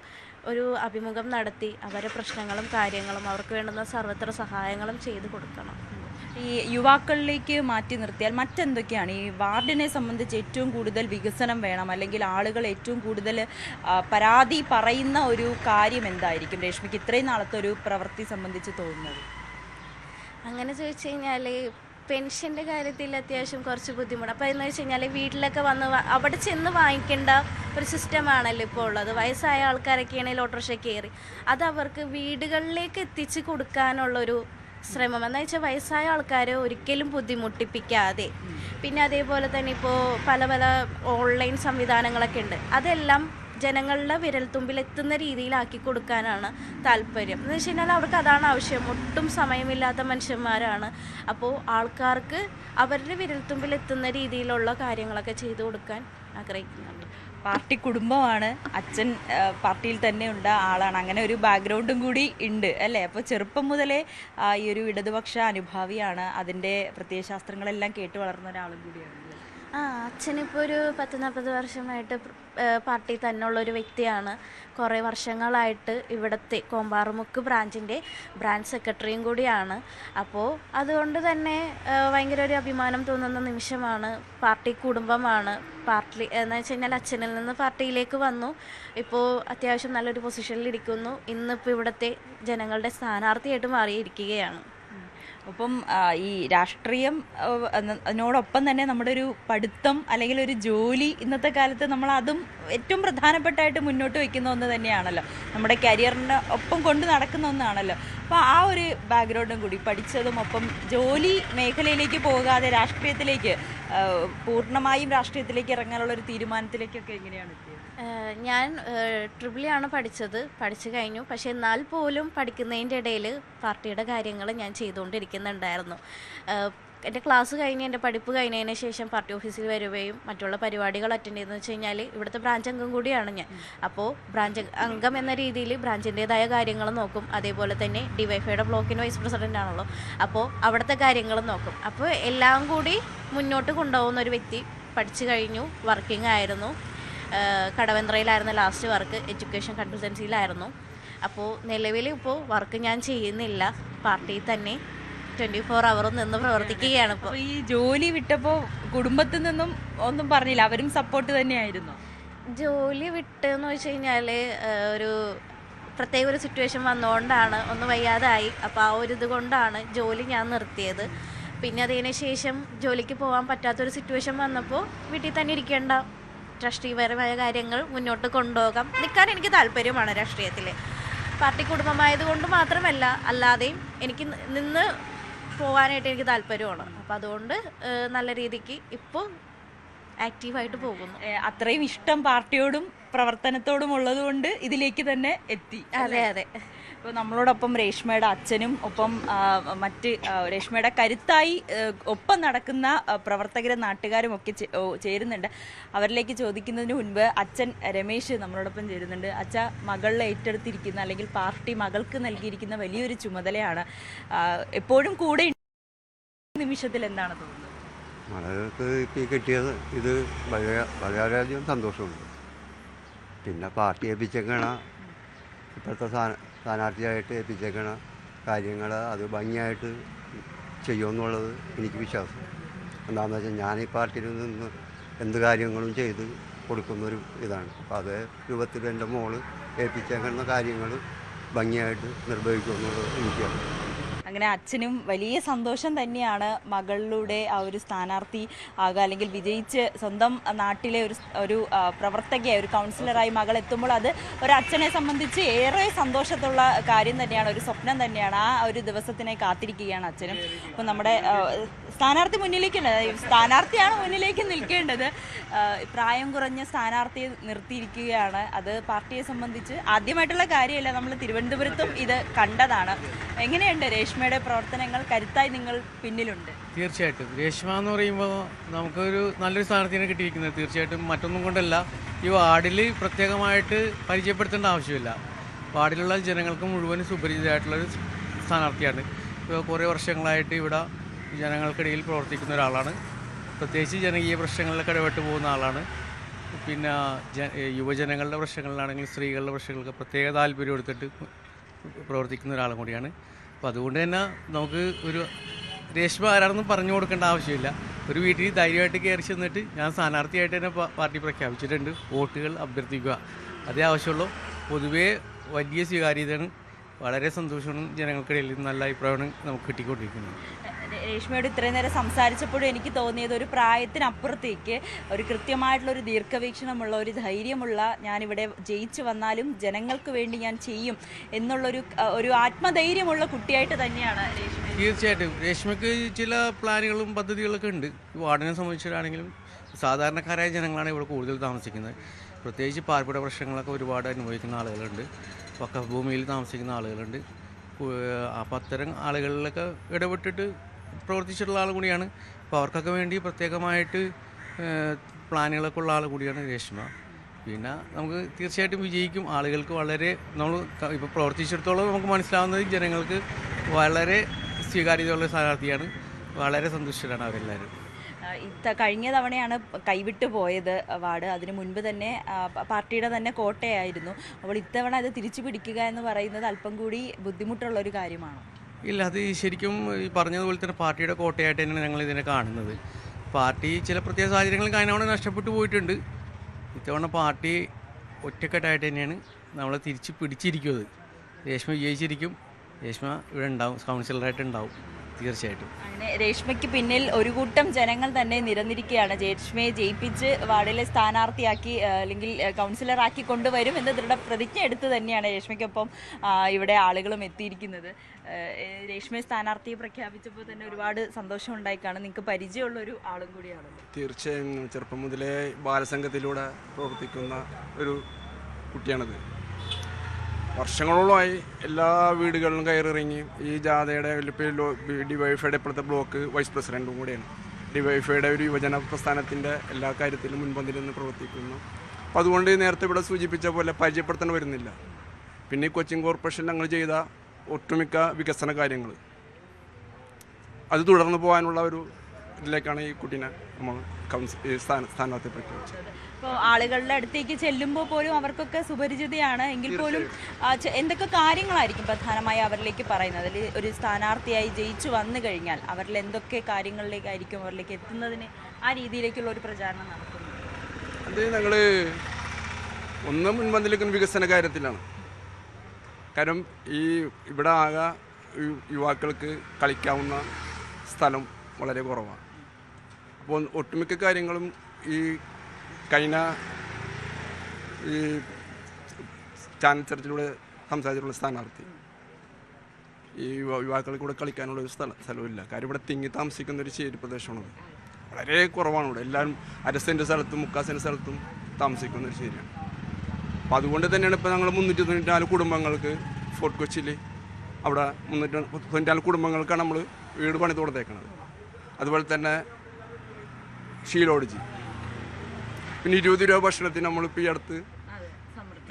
അഭിമുഖം നടത്തി അവരുടെ പ്രശ്നങ്ങളും കാര്യങ്ങളും അവർക്ക് വേണ്ടുന്ന സർവത്ര സഹായങ്ങളും ചെയ്തു കൊടുക്കണം. ഈ യുവാക്കളിലേക്ക് മാറ്റി നിർത്തിയാൽ മറ്റെന്തൊക്കെയാണ് ഈ വാർഡിനെ സംബന്ധിച്ച് ഏറ്റവും കൂടുതൽ വികസനം വേണം, അല്ലെങ്കിൽ ആളുകൾ ഏറ്റവും കൂടുതൽ പരാതി പറയുന്ന ഒരു കാര്യം എന്തായിരിക്കും രേഷ്മയ്ക്ക് ഇത്രയും നാളത്തെ ഒരു പ്രവൃത്തി സംബന്ധിച്ച് തോന്നുന്നത്? അങ്ങനെ ചോദിച്ചു കഴിഞ്ഞാൽ പെൻഷൻ്റെ കാര്യത്തിൽ അത്യാവശ്യം കുറച്ച് ബുദ്ധിമുട്ട്. അപ്പോൾ എന്ന് വെച്ച് കഴിഞ്ഞാൽ വീട്ടിലൊക്കെ വന്ന് അവിടെ ചെന്ന് വാങ്ങിക്കേണ്ട ഒരു സിസ്റ്റമാണല്ലോ ഇപ്പോൾ ഉള്ളത്. വയസ്സായ ആൾക്കാരൊക്കെയാണെങ്കിൽ ഓട്ടോറിക്ഷ കയറി അത് അവർക്ക് വീടുകളിലേക്ക് എത്തിച്ച് കൊടുക്കാനുള്ളൊരു ശ്രമം. എന്ന് വെച്ചാൽ വയസ്സായ ആൾക്കാരെ ഒരിക്കലും ബുദ്ധിമുട്ടിപ്പിക്കാതെ, പിന്നെ അതേപോലെ തന്നെ ഇപ്പോൾ പല പല ഓൺലൈൻ സംവിധാനങ്ങളൊക്കെ ഉണ്ട്, അതെല്ലാം ജനങ്ങളുടെ വിരൽത്തുമ്പിൽ എത്തുന്ന രീതിയിലാക്കി കൊടുക്കാനാണ് താല്പര്യം. എന്ന് വെച്ച് കഴിഞ്ഞാൽ അവർക്ക് അതാണ് ആവശ്യം. ഒട്ടും സമയമില്ലാത്ത മനുഷ്യന്മാരാണ്. അപ്പോൾ ആൾക്കാർക്ക് അവരുടെ വിരൽത്തുമ്പിൽ എത്തുന്ന രീതിയിലുള്ള കാര്യങ്ങളൊക്കെ ചെയ്തു കൊടുക്കാൻ ആഗ്രഹിക്കുന്നുണ്ട്. പാർട്ടി കുടുംബമാണ്, അച്ഛൻ പാർട്ടിയിൽ തന്നെ ഉണ്ട ആളാണ്, അങ്ങനെ ഒരു ബാക്ക്ഗ്രൗണ്ടും കൂടി ഉണ്ട് അല്ലേ? അപ്പോൾ ചെറുപ്പം മുതലേ ഈ ഒരു ഇടതുപക്ഷ അനുഭാവിയാണ്, അതിൻ്റെ പ്രത്യയശാസ്ത്രങ്ങളെല്ലാം കേട്ട് വളർന്ന ഒരാളും കൂടിയാണ്. അച്ഛനിപ്പോൾ ഒരു 10-40 വർഷമായിട്ട് പാർട്ടി തന്നെയുള്ളൊരു വ്യക്തിയാണ്. കുറേ വർഷങ്ങളായിട്ട് ഇവിടുത്തെ കോമ്പാറുമുക്ക് ബ്രാഞ്ചിൻ്റെ ബ്രാഞ്ച് സെക്രട്ടറിയും കൂടിയാണ്. അപ്പോൾ അതുകൊണ്ട് തന്നെ ഭയങ്കര ഒരു അഭിമാനം തോന്നുന്ന നിമിഷമാണ്. പാർട്ടി കുടുംബമാണ്. പാർട്ടി എന്ന് വെച്ച് കഴിഞ്ഞാൽ അച്ഛനിൽ നിന്ന് പാർട്ടിയിലേക്ക് വന്നു, ഇപ്പോൾ അത്യാവശ്യം നല്ലൊരു പൊസിഷനിലിരിക്കുന്നു. ഇന്നിപ്പോൾ ഇവിടുത്തെ ജനങ്ങളുടെ സ്ഥാനാർത്ഥിയായിട്ട് മാറിയിരിക്കുകയാണ്. അപ്പം ഈ രാഷ്ട്രീയം അതിനോടൊപ്പം തന്നെ നമ്മുടെ ഒരു പഠിത്തം അല്ലെങ്കിൽ ഒരു ജോലി ഇന്നത്തെ കാലത്ത് നമ്മൾ അതും ഏറ്റവും പ്രധാനപ്പെട്ടായിട്ട് മുന്നോട്ട് വയ്ക്കുന്ന ഒന്ന് തന്നെയാണല്ലോ, നമ്മുടെ കരിയറിന് ഒപ്പം കൊണ്ട് നടക്കുന്ന ഒന്നാണല്ലോ. അപ്പോൾ ആ ഒരു ബാക്ക്ഗ്രൗണ്ടും കൂടി പഠിച്ചതും ഒപ്പം ജോലി മേഖലയിലേക്ക് പോകാതെ രാഷ്ട്രീയത്തിലേക്ക് പൂർണ്ണമായും രാഷ്ട്രീയത്തിലേക്ക് ഇറങ്ങാനുള്ള ഒരു തീരുമാനത്തിലേക്കൊക്കെ എങ്ങനെയാണ് എത്തിയത്? ഞാൻ ട്രിപ്പിൾ ആണ് പഠിച്ചു കഴിഞ്ഞു. പക്ഷേ എന്നാൽ പോലും പഠിക്കുന്നതിൻ്റെ ഇടയിൽ പാർട്ടിയുടെ കാര്യങ്ങൾ ഞാൻ ചെയ്തുകൊണ്ടിരിക്കുന്നുണ്ടായിരുന്നു. എൻ്റെ ക്ലാസ് കഴിഞ്ഞ് എൻ്റെ പഠിപ്പ് കഴിഞ്ഞതിന് ശേഷം പാർട്ടി ഓഫീസിൽ വരികയും മറ്റുള്ള പരിപാടികൾ അറ്റൻഡ് ചെയ്തെന്ന് വെച്ച് കഴിഞ്ഞാൽ ഇവിടുത്തെ ബ്രാഞ്ച് അംഗം കൂടിയാണ് ഞാൻ. അപ്പോൾ ബ്രാഞ്ച് അംഗം എന്ന രീതിയിൽ ബ്രാഞ്ചിൻ്റേതായ കാര്യങ്ങൾ നോക്കും. അതേപോലെ തന്നെ DYFIയുടെ ബ്ലോക്കിൻ്റെ വൈസ് പ്രസിഡൻ്റ് ആണല്ലോ, അപ്പോൾ അവിടുത്തെ കാര്യങ്ങൾ നോക്കും. അപ്പോൾ എല്ലാം കൂടി മുന്നോട്ട് കൊണ്ടുപോകുന്ന ഒരു വ്യക്തി. പഠിച്ചു കഴിഞ്ഞു, വർക്കിംഗ് ആയിരുന്നു. കടവന്ത്രയിലായിരുന്നു ലാസ്റ്റ് വർക്ക്, എഡ്യൂക്കേഷൻ കൺസൾട്ടൻസിയിലായിരുന്നു. അപ്പോൾ നിലവിൽ ഇപ്പോൾ വർക്ക് ഞാൻ ചെയ്യുന്നില്ല, പാർട്ടിയിൽ തന്നെ 24 hours നിന്ന് പ്രവർത്തിക്കുകയാണ്. ഇപ്പോൾ ഈ ജോലി വിട്ടപ്പോൾ കുടുംബത്തിൽ നിന്നും ഒന്നും പറഞ്ഞില്ല, അവരും സപ്പോർട്ട് തന്നെയായിരുന്നു? ജോലി വിട്ടെന്ന് വെച്ച് കഴിഞ്ഞാൽ ഒരു പ്രത്യേക ഒരു സിറ്റുവേഷൻ വന്നുകൊണ്ടാണ്, ഒന്ന് വയ്യാതായി. അപ്പോൾ ആ ഒരു ഇത് കൊണ്ടാണ് ജോലി ഞാൻ നിർത്തിയത്. പിന്നെ അതിന് ശേഷം ജോലിക്ക് പോകാൻ പറ്റാത്തൊരു സിറ്റുവേഷൻ വന്നപ്പോൾ വീട്ടിൽ തന്നെ ഇരിക്കേണ്ട, രാഷ്ട്രീയപരമായ കാര്യങ്ങൾ മുന്നോട്ട് കൊണ്ടുപോകാം, നിൽക്കാൻ എനിക്ക് താല്പര്യമാണ് രാഷ്ട്രീയത്തിൽ. പാർട്ടി കുടുംബമായതുകൊണ്ട് മാത്രമല്ല, അല്ലാതെയും എനിക്ക് നിന്ന് പോകാനായിട്ട് എനിക്ക് താല്പര്യമാണ്. അപ്പോൾ അതുകൊണ്ട് നല്ല രീതിക്ക് ഇപ്പോൾ ആക്റ്റീവായിട്ട് പോകുന്നു. അത്രയും ഇഷ്ടം പാർട്ടിയോടും പ്രവർത്തനത്തോടും ഉള്ളതുകൊണ്ട് ഇതിലേക്ക് തന്നെ എത്തി. അതെ അതെ. ഇപ്പോൾ നമ്മളോടൊപ്പം രേഷ്മയുടെ അച്ഛനും ഒപ്പം മറ്റ് രേഷ്മയുടെ കരുത്തായി ഒപ്പം നടക്കുന്ന പ്രവർത്തകരും നാട്ടുകാരും ഒക്കെ ചേരുന്നുണ്ട്. അവരിലേക്ക് ചോദിക്കുന്നതിന് മുൻപ് അച്ഛൻ രമേശ് നമ്മളോടൊപ്പം ചേരുന്നുണ്ട്. അച്ഛ, മകളിൽ ഏറ്റെടുത്തിരിക്കുന്ന അല്ലെങ്കിൽ പാർട്ടി മകൾക്ക് നൽകിയിരിക്കുന്ന വലിയൊരു ചുമതലയാണ്, എപ്പോഴും കൂടെ നിമിഷത്തിൽ എന്താണ് തോന്നുന്നത്? മകൾക്ക് ഇപ്പോൾ കിട്ടിയത് ഇത് വളരെയധികം സന്തോഷമുണ്ട്. പിന്നെ പാർട്ടി ഏൽപ്പിച്ചേക്കണ ഇപ്പോഴത്തെ സ്ഥാനാർത്ഥിയായിട്ട് ഏൽപ്പിച്ചേക്കണ കാര്യങ്ങൾ അത് ഭംഗിയായിട്ട് ചെയ്യുമെന്നുള്ളത് എനിക്ക് വിശ്വാസം. എന്താണെന്ന് വെച്ചാൽ ഞാൻ ഈ പാർട്ടിയിൽ നിന്ന് എന്ത് കാര്യങ്ങളും ചെയ്ത് കൊടുക്കുന്നൊരു ഇതാണ്. അപ്പോൾ അതേ രൂപത്തിൽ എൻ്റെ മോള് ഏൽപ്പിച്ചേക്കുന്ന കാര്യങ്ങൾ ഭംഗിയായിട്ട് നിർവഹിക്കുമെന്നുള്ളത് എനിക്കറിയാം. അങ്ങനെ അച്ഛനും വലിയ സന്തോഷം തന്നെയാണ് മകളിലൂടെ ആ ഒരു സ്ഥാനാർത്ഥി ആകുക, അല്ലെങ്കിൽ വിജയിച്ച് സ്വന്തം നാട്ടിലെ ഒരു പ്രവർത്തകയായി, ഒരു കൗൺസിലറായി മകൾ എത്തുമ്പോൾ അത് ഒരു അച്ഛനെ സംബന്ധിച്ച് ഏറെ സന്തോഷത്തുള്ള കാര്യം തന്നെയാണ്, ഒരു സ്വപ്നം തന്നെയാണ്. ആ ഒരു ദിവസത്തിനായി കാത്തിരിക്കുകയാണ് അച്ഛനും. അപ്പം നമ്മുടെ സ്ഥാനാർത്ഥി സ്ഥാനാർത്ഥിയാണ് മുന്നിലേക്ക് നിൽക്കേണ്ടത്. പ്രായം കുറഞ്ഞ സ്ഥാനാർത്ഥിയെ നിർത്തിയിരിക്കുകയാണ്. അത് പാർട്ടിയെ സംബന്ധിച്ച് ആദ്യമായിട്ടുള്ള കാര്യമല്ല, നമ്മൾ തിരുവനന്തപുരത്തും ഇത് കണ്ടതാണ്. എങ്ങനെയുണ്ട് രേഷ്മയുടെ പ്രവർത്തനങ്ങൾ? കരുത്തായി നിങ്ങൾ പിന്നിലുണ്ട്. തീർച്ചയായിട്ടും രേഷ്മ എന്ന് പറയുമ്പോൾ നമുക്കൊരു നല്ലൊരു സ്ഥാനാർത്ഥിയാണ് കിട്ടിയിരിക്കുന്നത്. തീർച്ചയായിട്ടും മറ്റൊന്നും കൊണ്ടല്ല, ഈ വാർഡിൽ പ്രത്യേകമായിട്ട് പരിചയപ്പെടുത്തേണ്ട ആവശ്യമില്ല. വാർഡിലുള്ള ജനങ്ങൾക്ക് മുഴുവൻ സുപരിചിതമായിട്ടുള്ളൊരു സ്ഥാനാർത്ഥിയാണ്. ഇപ്പോൾ കുറേ വർഷങ്ങളായിട്ട് ഇവിടെ ജനങ്ങൾക്കിടയിൽ പ്രവർത്തിക്കുന്ന ഒരാളാണ്. പ്രത്യേകിച്ച് ജനകീയ പ്രശ്നങ്ങളിലൊക്കെ ഇടപെട്ട് പോകുന്ന ആളാണ്. പിന്നെ യുവജനങ്ങളുടെ പ്രശ്നങ്ങളിലാണെങ്കിൽ സ്ത്രീകളുടെ പ്രശ്നങ്ങൾക്ക് പ്രത്യേക താല്പര്യം എടുത്തിട്ട് പ്രവർത്തിക്കുന്ന ഒരാളും കൂടിയാണ്. അപ്പോൾ അതുകൊണ്ട് തന്നെ നമുക്ക് ഒരു രേഷ്മ ആരാണെന്ന് പറഞ്ഞു കൊടുക്കേണ്ട ആവശ്യമില്ല. ഒരു വീട്ടിൽ ധൈര്യമായിട്ട് കയറി ചെന്നിട്ട് ഞാൻ സ്ഥാനാർത്ഥിയായിട്ട് തന്നെ പാർട്ടി പ്രഖ്യാപിച്ചിട്ടുണ്ട്, വോട്ടുകൾ അഭ്യർത്ഥിക്കുക, അതേ ആവശ്യമുള്ളൂ. പൊതുവേ വലിയ സ്വീകാര്യതയാണ്, വളരെ സന്തോഷമാണ്. ജനങ്ങൾക്കിടയിൽ നല്ല അഭിപ്രായമാണ് നമുക്ക് കിട്ടിക്കൊണ്ടിരിക്കുന്നത്. രേഷ്മയോട് ഇത്രയും നേരം സംസാരിച്ചപ്പോഴും എനിക്ക് തോന്നിയത് ഒരു പ്രായത്തിനപ്പുറത്തേക്ക് ഒരു കൃത്യമായിട്ടുള്ളൊരു ദീർഘവീക്ഷണമുള്ള, ഒരു ധൈര്യമുള്ള, ഞാനിവിടെ ജയിച്ചു വന്നാലും ജനങ്ങൾക്ക് വേണ്ടി ഞാൻ ചെയ്യും എന്നുള്ളൊരു ആത്മധൈര്യമുള്ള കുട്ടിയായിട്ട് തന്നെയാണ് രേഷ്മ. തീർച്ചയായിട്ടും രേഷ്മയ്ക്ക് ചില പ്ലാനുകളും പദ്ധതികളൊക്കെ ഉണ്ട്. ഈ വാർഡിനെ സംബന്ധിച്ചിട്ടാണെങ്കിലും സാധാരണക്കാരായ ജനങ്ങളാണ് ഇവിടെ കൂടുതൽ താമസിക്കുന്നത്. പ്രത്യേകിച്ച് പാർപ്പിട പ്രശ്നങ്ങളൊക്കെ ഒരുപാട് അനുഭവിക്കുന്ന ആളുകളുണ്ട്, വഖഫ് ഭൂമിയിൽ താമസിക്കുന്ന ആളുകളുണ്ട്. അപ്പോൾ അത്തരം ആളുകളിലൊക്കെ ഇടപെട്ടിട്ട് പ്രവർത്തിച്ചിട്ടുള്ള ആൾ കൂടിയാണ്. അപ്പോൾ അവർക്കൊക്കെ വേണ്ടി പ്രത്യേകമായിട്ട് പ്ലാനുകളൊക്കെ ഉള്ള ആൾ കൂടിയാണ് രേഷ്മ. പിന്നെ നമുക്ക് തീർച്ചയായിട്ടും വിജയിക്കും. ആളുകൾക്ക് വളരെ നമ്മൾ ഇപ്പോൾ പ്രവർത്തിച്ചിടത്തോളം നമുക്ക് മനസ്സിലാവുന്നത് ജനങ്ങൾക്ക് വളരെ സ്വീകാര്യതയുള്ള സ്ഥാനാർത്ഥിയാണ്. വളരെ സന്തുഷ്ടരാണ് അവരെല്ലാവരും. കഴിഞ്ഞ തവണയാണ് കൈവിട്ടു പോയത് വാർഡ്. അതിനു മുൻപ് തന്നെ പാർട്ടിയുടെ തന്നെ കോട്ടയായിരുന്നു. അപ്പോൾ ഇത്തവണ അത് തിരിച്ചു പിടിക്കുക എന്ന് പറയുന്നത് അല്പം കൂടി ബുദ്ധിമുട്ടുള്ളൊരു കാര്യമാണോ? ഇല്ല, അത് ശരിക്കും ഈ പറഞ്ഞതുപോലെ തന്നെ പാർട്ടിയുടെ കോട്ടയായിട്ട് തന്നെയാണ് ഞങ്ങൾ ഇതിനെ കാണുന്നത്. പാർട്ടി ചില പ്രത്യേക സാഹചര്യങ്ങളിൽ കഴിഞ്ഞ നഷ്ടപ്പെട്ടു പോയിട്ടുണ്ട്. ഇത്തവണ പാർട്ടി ഒറ്റക്കെട്ടായിട്ട് തന്നെയാണ് നമ്മളെ തിരിച്ച് പിടിച്ചിരിക്കുന്നത്. രേഷ്മ വിജയിച്ചിരിക്കും. രേഷ്മ ഇവിടെ ഉണ്ടാവും, കൗൺസിലറായിട്ട് ഉണ്ടാവും തീർച്ചയായിട്ടും. അങ്ങനെ രേഷ്മയ്ക്ക് പിന്നിൽ ഒരു കൂട്ടം ജനങ്ങൾ തന്നെ നിരന്നിരിക്കുകയാണ്. രേഷ്മയെ ജയിപ്പിച്ച് വാർഡിലെ സ്ഥാനാർത്ഥിയാക്കി അല്ലെങ്കിൽ കൗൺസിലറാക്കി കൊണ്ടുവരും എന്ന് പ്രതിജ്ഞ എടുത്ത് തന്നെയാണ് രേഷ്മയ്ക്കൊപ്പം ഇവിടെ ആളുകളും എത്തിയിരിക്കുന്നത്. രേഷ്മയെ സ്ഥാനാർത്ഥിയെ പ്രഖ്യാപിച്ചപ്പോൾ തന്നെ ഒരുപാട് സന്തോഷം ഉണ്ടായിക്കാണ്. നിങ്ങൾക്ക് പരിചയമുള്ളൊരു ആളും കൂടിയാണ്. തീർച്ചയായും ചെറുപ്പം മുതലേ ബാലസംഘത്തിലൂടെ പ്രവർത്തിക്കുന്ന ഒരു കുട്ടിയാണിത്. വർഷങ്ങളോളമായി എല്ലാ വീടുകളിലും കയറിറങ്ങി ഈ ജാഥയുടെ ഡിവൈഫൈയുടെ ഇപ്പോഴത്തെ ബ്ലോക്ക് വൈസ് പ്രസിഡൻറ്റും കൂടെയാണ്. ഡിവൈഫൈയുടെ ഒരു യുവജന പ്രസ്ഥാനത്തിൻ്റെ എല്ലാ കാര്യത്തിലും മുൻപന്തിൽ നിന്ന് പ്രവർത്തിക്കുന്നു. അപ്പോൾ അതുകൊണ്ട് നേരത്തെ ഇവിടെ സൂചിപ്പിച്ച പോലെ പരിചയപ്പെടുത്താൻ വരുന്നില്ല. പിന്നെ കൊച്ചിൻ കോർപ്പറേഷൻ ഞങ്ങൾ ചെയ്ത ഒട്ടുമിക്ക വികസന കാര്യങ്ങൾ അത് തുടർന്ന് പോകാനുള്ള ഒരു ഇതിലേക്കാണ് ഈ കുട്ടീനെ നമ്മൾ സ്ഥാനാർത്ഥി പ്രഖ്യാപിച്ചത്. ഇപ്പോൾ ആളുകളുടെ അടുത്തേക്ക് ചെല്ലുമ്പോൾ പോലും അവർക്കൊക്കെ സുപരിചിതയാണ് എങ്കിൽ പോലും എന്തൊക്കെ കാര്യങ്ങളായിരിക്കും പ്രധാനമായി അവരിലേക്ക് പറയുന്നത്? അതിൽ ഒരു സ്ഥാനാർത്ഥിയായി ജയിച്ചു വന്നു കഴിഞ്ഞാൽ അവരിൽ എന്തൊക്കെ കാര്യങ്ങളിലേക്കായിരിക്കും അവരിലേക്ക് എത്തുന്നതിന് ആ രീതിയിലേക്കുള്ള ഒരു പ്രചാരണം നടത്തുന്നത്? അത് ഞങ്ങൾ ഒന്ന് മുൻപന്തിലേക്കുന്ന വികസന കാര്യത്തിലാണ്. കാരണം ഇവിടെ ആകെ യുവാക്കൾക്ക് കളിക്കാവുന്ന സ്ഥലം വളരെ കുറവാണ്. അപ്പോൾ ഒട്ടുമിക്ക കാര്യങ്ങളും ഈ കഴിഞ്ഞ ചാനൽ ചർച്ചയിലൂടെ സംസാരിച്ചിട്ടുള്ള സ്ഥാനാർത്ഥി ഈ യുവാക്കൾക്ക് കൂടെ കളിക്കാനുള്ള ഒരു സ്ഥലമില്ല. കാര്യം ഇവിടെ തിങ്ങി താമസിക്കുന്ന ഒരു ചേരി പ്രദേശമാണത്. വളരെ കുറവാണ് ഇവിടെ. എല്ലാവരും 1/2 സെൻറ്റ് സ്ഥലത്തും 3/4 സെൻറ്റ് സ്ഥലത്തും താമസിക്കുന്ന ഒരു ചേരിയാണ്. അപ്പോൾ അതുകൊണ്ട് തന്നെയാണ് ഇപ്പോൾ ഞങ്ങൾ 394 കുടുംബങ്ങൾക്ക് ഫോർട്ട് കൊച്ചിയിൽ അവിടെ 394 കുടുംബങ്ങൾക്കാണ് നമ്മൾ വീട് പണി കൊടുത്തേക്കുന്നത്. അതുപോലെ തന്നെ ഷീലോഡ്ജി, പിന്നെ 20 രൂപ ഭക്ഷണത്തിന് നമ്മളിപ്പോൾ ഈ അടുത്ത്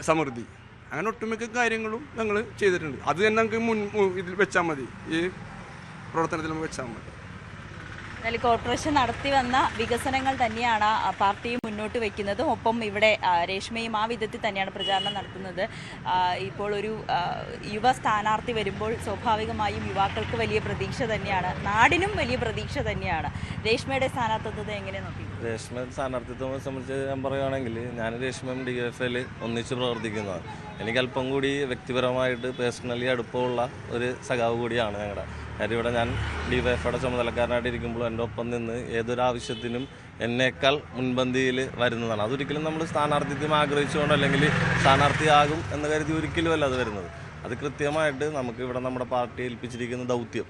സമൃദ്ധി, അങ്ങനെ ഒട്ടുമിക്ക കാര്യങ്ങളും ഞങ്ങൾ ചെയ്തിട്ടുണ്ട്. അത് തന്നെ നമുക്ക് ഇതിൽ വെച്ചാൽ മതി, ഈ പ്രവർത്തനത്തിൽ നമുക്ക് വെച്ചാൽ മതി. കോർപ്പറേഷൻ നടത്തി വന്ന വികസനങ്ങൾ തന്നെയാണ് പാർട്ടി മുന്നോട്ട് വയ്ക്കുന്നതും ഒപ്പം ഇവിടെ രേഷ്മയും ആ വിധത്തിൽ തന്നെയാണ് പ്രചാരണം നടത്തുന്നത്. ഇപ്പോൾ ഒരു യുവ സ്ഥാനാർത്ഥി വരുമ്പോൾ സ്വാഭാവികമായും യുവാക്കൾക്ക് വലിയ പ്രതീക്ഷ തന്നെയാണ്, നാടിനും വലിയ പ്രതീക്ഷ തന്നെയാണ്. രേഷ്മയുടെ സ്ഥാനാർത്ഥിത്വത്തെ എങ്ങനെ നോക്കി? രേഷ്മ സ്ഥാനാർത്ഥിത്വത്തെ സംബന്ധിച്ച് ഞാൻ പറയുകയാണെങ്കിൽ ഞാൻ രേഷ്മയും DYFL ഒന്നിച്ച് പ്രവർത്തിക്കുന്നതാണ്. എനിക്ക് അല്പം കൂടി വ്യക്തിപരമായിട്ട് പേഴ്സണലി അടുപ്പമുള്ള ഒരു സഖാവ് കൂടിയാണ് ഞങ്ങളുടെ കാര്യം. ഇവിടെ ഞാൻ DYFയുടെ ചുമതലക്കാരനായിട്ട് ഇരിക്കുമ്പോൾ എൻ്റെ ഒപ്പം നിന്ന് ഏതൊരു ആവശ്യത്തിനും എന്നേക്കാൾ മുൻപന്തിയിൽ വരുന്നതാണ്. അതൊരിക്കലും നമ്മൾ സ്ഥാനാർത്ഥിത്വം ആഗ്രഹിച്ചുകൊണ്ട് അല്ലെങ്കിൽ സ്ഥാനാർത്ഥിയാകും എന്ന് കരുതി ഒരിക്കലുമല്ല അത് വരുന്നത്. അത് കൃത്യമായിട്ട് നമുക്ക് ഇവിടെ നമ്മുടെ പാർട്ടി ഏൽപ്പിച്ചിരിക്കുന്ന ദൗത്യം,